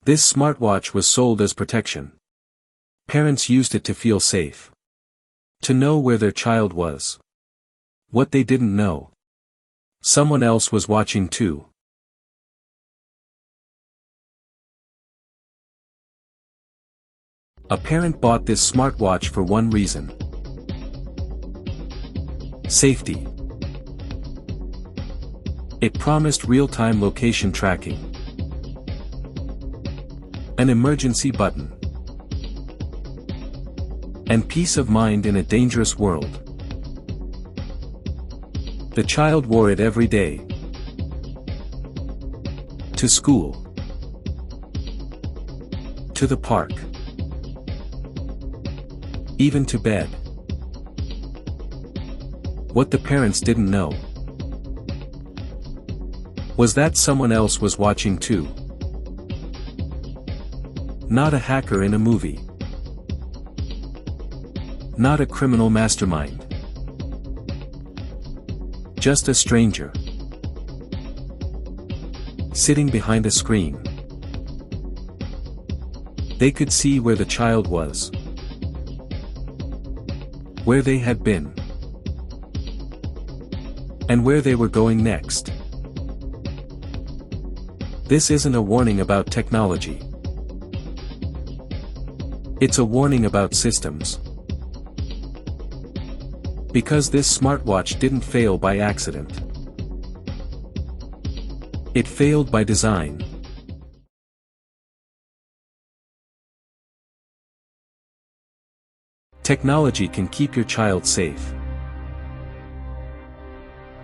This smartwatch was sold as protection. Parents used it to feel safe. To know where their child was. What they didn't know. Someone else was watching too. A parent bought this smartwatch for one reason. Safety. It promised real-time location tracking. An emergency button. And peace of mind in a dangerous world. The child wore it every day. To school. To the park. Even to bed. What the parents didn't know was that someone else was watching too. Not a hacker in a movie. Not a criminal mastermind. Just a stranger. Sitting behind a screen. They could see where the child was. Where they had been. And where they were going next. This isn't a warning about technology. It's a warning about systems. Because this smartwatch didn't fail by accident. It failed by design. Technology can keep your child safe.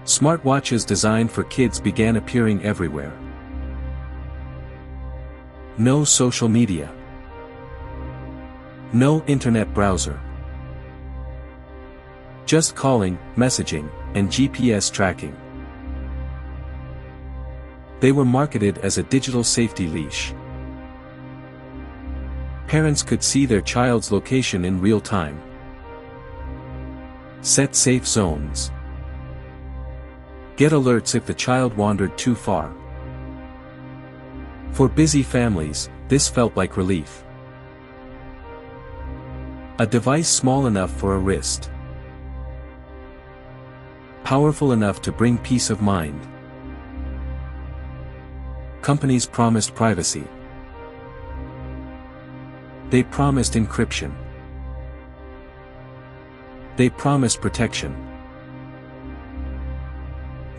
Smartwatches designed for kids began appearing everywhere. No social media. No internet browser. Just calling, messaging, and GPS tracking. They were marketed as a digital safety leash. Parents could see their child's location in real time. Set safe zones. Get alerts if the child wandered too far. For busy families, this felt like relief. A device small enough for a wrist. Powerful enough to bring peace of mind. Companies promised privacy. They promised encryption. They promised protection.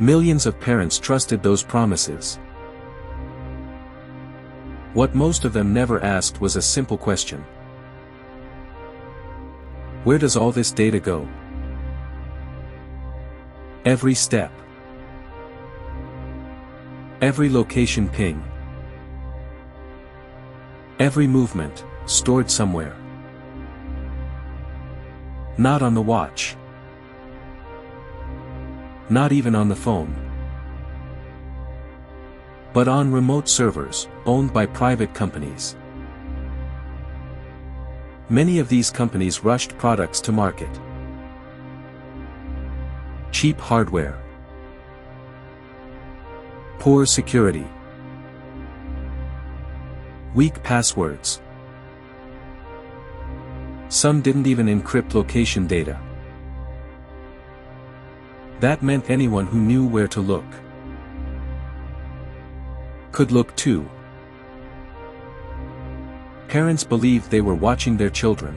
Millions of parents trusted those promises. What most of them never asked was a simple question. Where does all this data go? Every step. Every location ping. Every movement, stored somewhere. Not on the watch. Not even on the phone. But on remote servers, owned by private companies. Many of these companies rushed products to market. Cheap hardware. Poor security. Weak passwords. Some didn't even encrypt location data. That meant anyone who knew where to look could look too. Parents believed they were watching their children.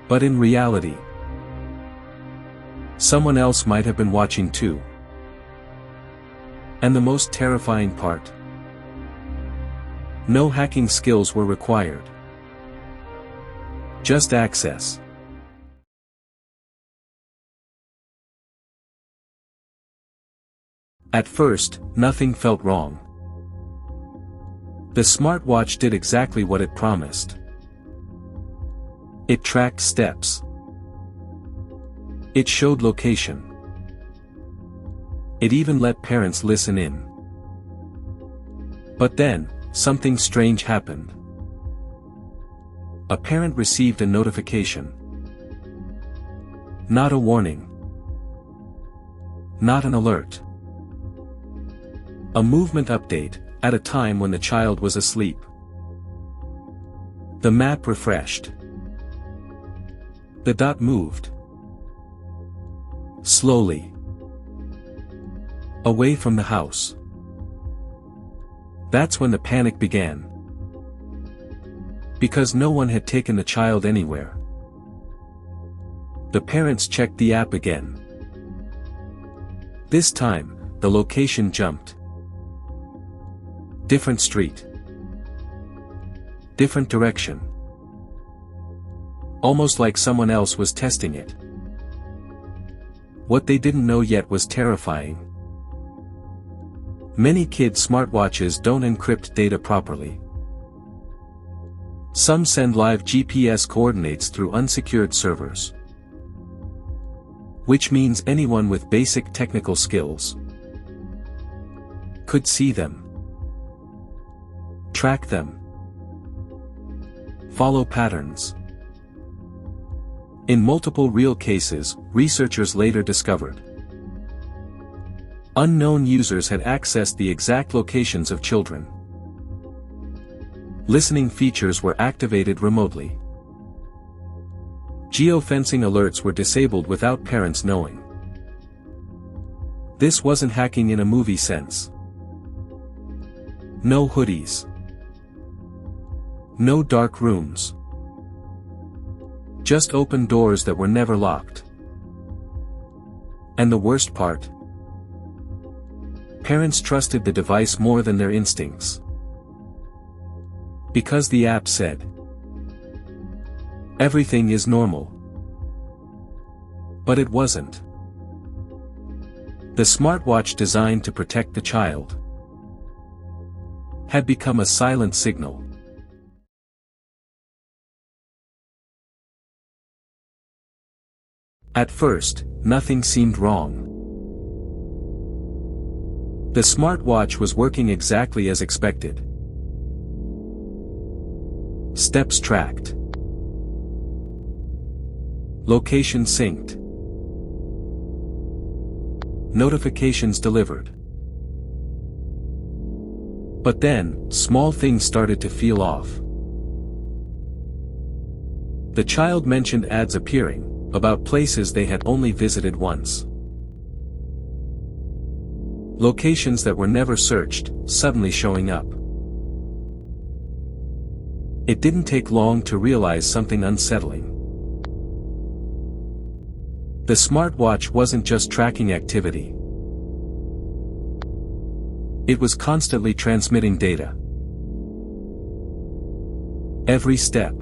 But in reality, someone else might have been watching too. And the most terrifying part: no hacking skills were required. Just access. At first, nothing felt wrong. The smartwatch did exactly what it promised. It tracked steps. It showed location. It even let parents listen in. But then, something strange happened. A parent received a notification. Not a warning. Not an alert. A movement update, at a time when the child was asleep. The map refreshed. The dot moved. Slowly. Away from the house. That's when the panic began. Because no one had taken the child anywhere. The parents checked the app again. This time, the location jumped. Different street. Different direction. Almost like someone else was testing it. What they didn't know yet was terrifying. Many kids' smartwatches don't encrypt data properly. Some send live GPS coordinates through unsecured servers. Which means anyone with basic technical skills could see them, track them, follow patterns. In multiple real cases, researchers later discovered unknown users had accessed the exact locations of children. Listening features were activated remotely. Geofencing alerts were disabled without parents knowing. This wasn't hacking in a movie sense. No hoodies. No dark rooms. Just open doors that were never locked. And the worst part? Parents trusted the device more than their instincts. Because the app said, "Everything is normal." But it wasn't. The smartwatch designed to protect the child had become a silent signal. At first, nothing seemed wrong. The smartwatch was working exactly as expected. Steps tracked. Location synced. Notifications delivered. But then, small things started to feel off. The child mentioned ads appearing, about places they had only visited once. Locations that were never searched, suddenly showing up. It didn't take long to realize something unsettling. The smartwatch wasn't just tracking activity. It was constantly transmitting data. Every step.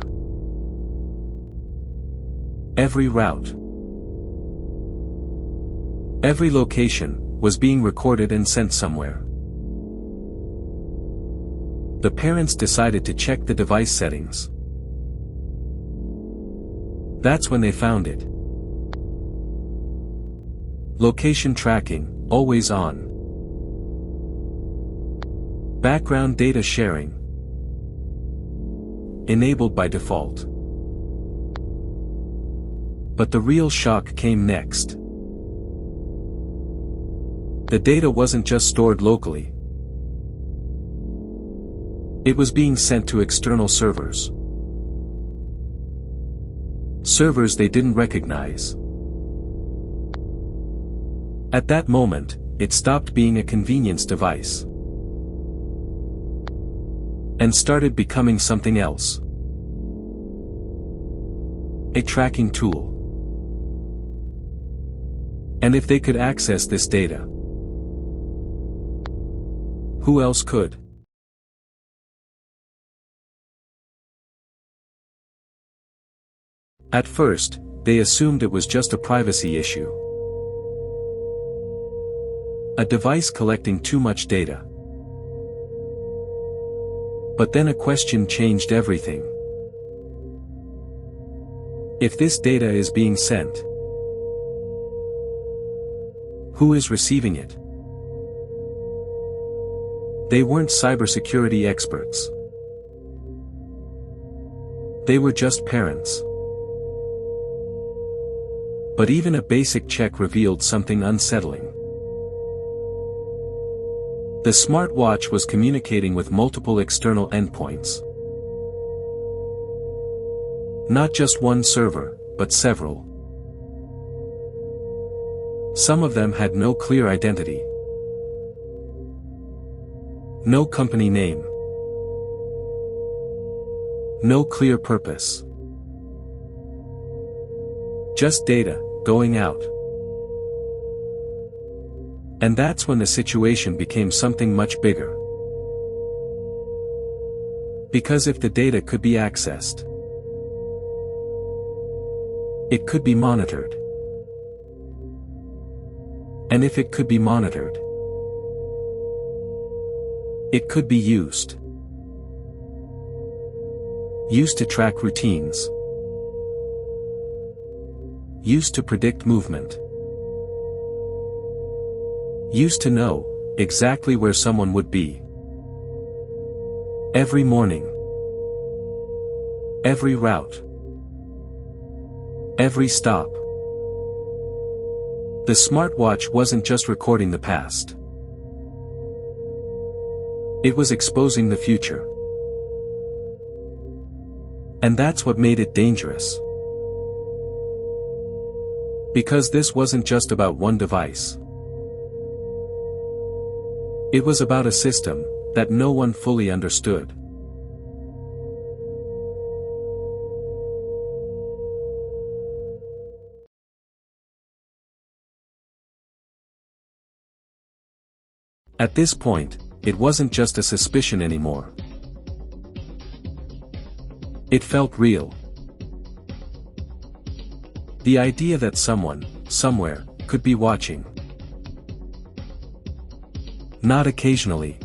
Every route. Every location was being recorded and sent somewhere. The parents decided to check the device settings. That's when they found it. Location tracking, always on. Background data sharing. Enabled by default. But the real shock came next. The data wasn't just stored locally. It was being sent to external servers. Servers they didn't recognize. At that moment, it stopped being a convenience device. And started becoming something else. A tracking tool. And if they could access this data, who else could? At first, they assumed it was just a privacy issue. A device collecting too much data. But then a question changed everything. If this data is being sent, who is receiving it? They weren't cybersecurity experts. They were just parents. But even a basic check revealed something unsettling. The smartwatch was communicating with multiple external endpoints. Not just one server, but several. Some of them had no clear identity. No company name. No clear purpose. Just data, going out. And that's when the situation became something much bigger. Because if the data could be accessed, it could be monitored. And if it could be monitored, it could be used. Used to track routines. Used to predict movement. Used to know exactly where someone would be. Every morning. Every route. Every stop. The smartwatch wasn't just recording the past. It was exposing the future. And that's what made it dangerous. Because this wasn't just about one device. It was about a system that no one fully understood. At this point, it wasn't just a suspicion anymore. It felt real. The idea that someone, somewhere, could be watching. Not occasionally,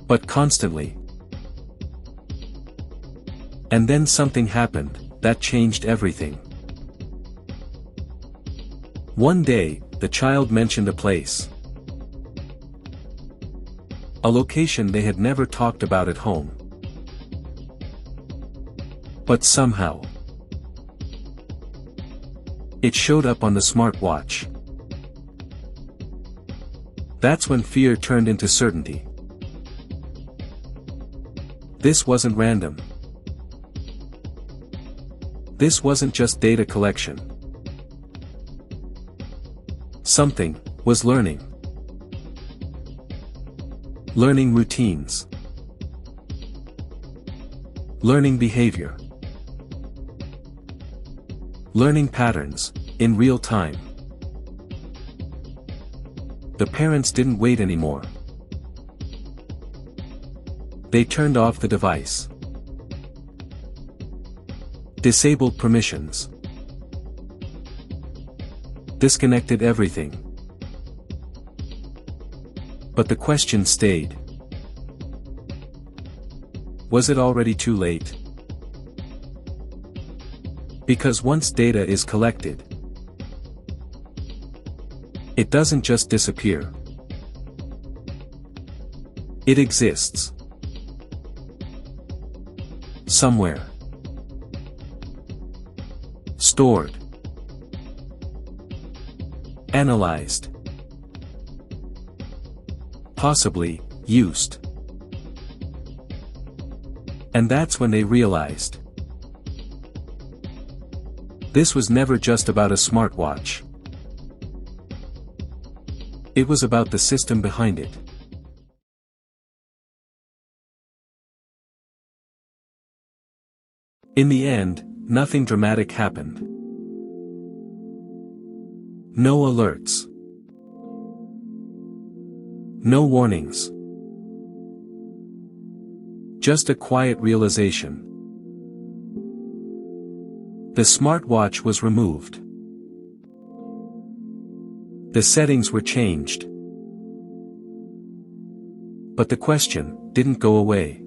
but constantly. And then something happened that changed everything. One day, the child mentioned a place. A location they had never talked about at home. But somehow, it showed up on the smartwatch. That's when fear turned into certainty. This wasn't random. This wasn't just data collection. Something was learning. Learning routines. Learning behavior. Learning patterns, in real time. The parents didn't wait anymore. They turned off the device. Disabled permissions. Disconnected everything. But the question stayed. Was it already too late? Because once data is collected, it doesn't just disappear. It exists. Somewhere. Stored. Analyzed. Possibly, used. And that's when they realized. This was never just about a smartwatch. It was about the system behind it. In the end, nothing dramatic happened. No alerts. No warnings. Just a quiet realization. The smartwatch was removed. The settings were changed. But the question didn't go away.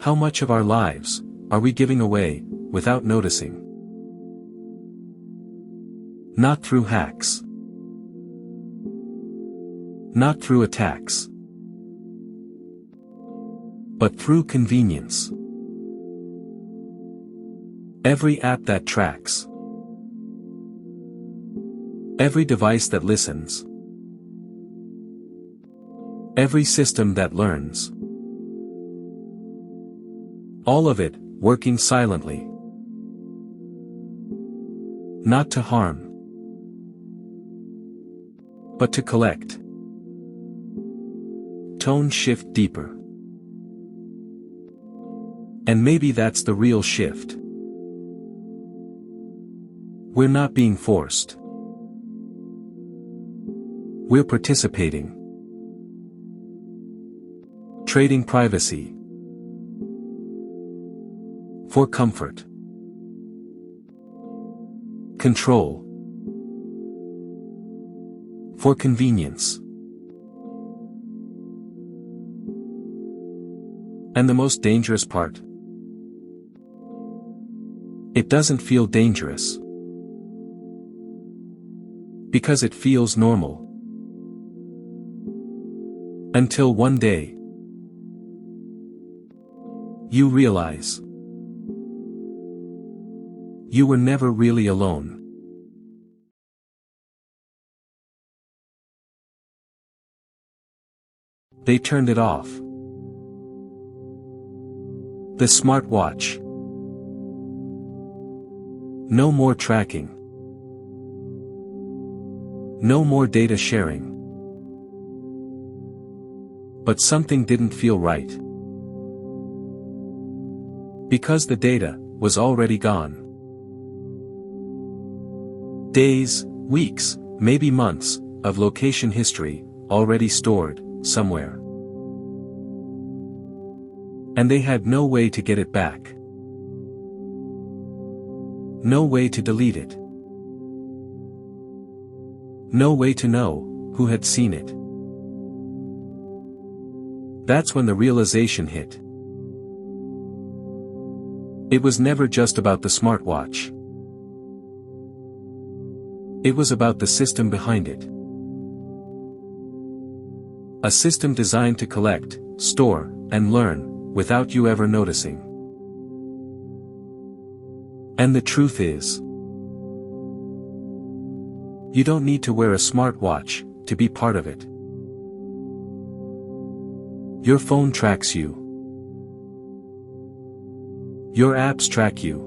How much of our lives are we giving away without noticing? Not through hacks. Not through attacks. But through convenience. Every app that tracks. Every device that listens. Every system that learns. All of it, working silently. Not to harm, but to collect. Tone shift deeper. And maybe that's the real shift. We're not being forced. We're participating. Trading privacy for comfort. Control for convenience. And the most dangerous part? It doesn't feel dangerous. Because it feels normal. Until one day, you realize you were never really alone. They turned it off. The smartwatch. No more tracking. No more data sharing. But something didn't feel right. Because the data was already gone. Days, weeks, maybe months, of location history, already stored, somewhere. And they had no way to get it back. No way to delete it. No way to know who had seen it. That's when the realization hit. It was never just about the smartwatch. It was about the system behind it. A system designed to collect, store, and learn, without you ever noticing. And the truth is, you don't need to wear a smartwatch to be part of it. Your phone tracks you. Your apps track you.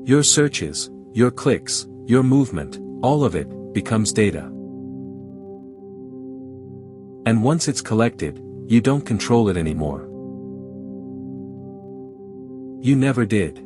Your searches, your clicks, your movement, all of it becomes data. And once it's collected, you don't control it anymore. You never did.